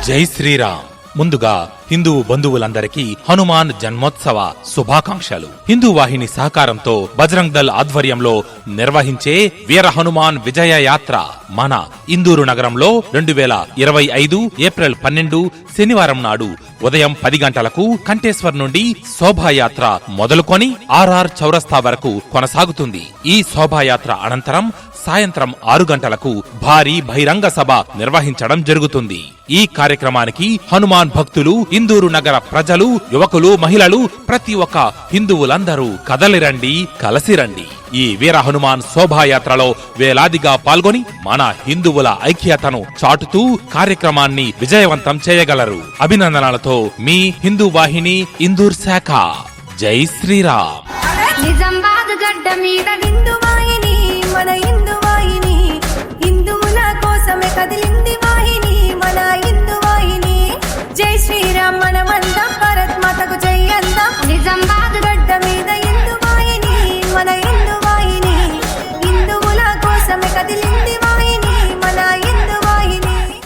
జై శ్రీరామ్. ముందుగా హిందూ బంధువులందరికీ హనుమాన్ జన్మోత్సవ శుభాకాంక్షలు. హిందూ వాహిని సహకారంతో బజరంగ్ దళ్ ఆధ్వర్యంలో నిర్వహించే వీర హనుమాన్ విజయ యాత్ర మన ఇందూరు నగరంలో 2025 ఏప్రిల్ 12 శనివారం నాడు ఉదయం 10 గంటలకు కంటేశ్వర్ నుండి శోభాయాత్ర మొదలుకొని ఆర్ఆర్ చౌరస్తా వరకు కొనసాగుతుంది. ఈ శోభాయాత్ర అనంతరం సాయంత్రం 6 గంటలకు భారీ బహిరంగ సభ నిర్వహించడం జరుగుతుంది. ఈ కార్యక్రమానికి హనుమాన్ భక్తులు, ఇందూరు నగర ప్రజలు, యువకులు, మహిళలు, ప్రతి ఒక్క హిందువులందరూ కదలిరండి, కలసిరండి. ఈ వీర హనుమాన్ శోభాయాత్రలో వేలాదిగా పాల్గొని మన హిందువుల ఐక్యతను చాటుతూ కార్యక్రమాన్ని విజయవంతం చేయగలరు. అభినందనలతో మీ హిందూ వాహిని ఇందూర్ శాఖ. జై శ్రీరామ్. నిజామాబాద్ గడ్డ మీద హిందూ వాహిని, మన హిందూ వాహిని, హిందువుల కోసమే కదిలింది వాహిని, మన హిందూ వాహిని. జై శ్రీరామ్ మనమందం, భారత్ మాతకు జై అందం. నిజామాబాద్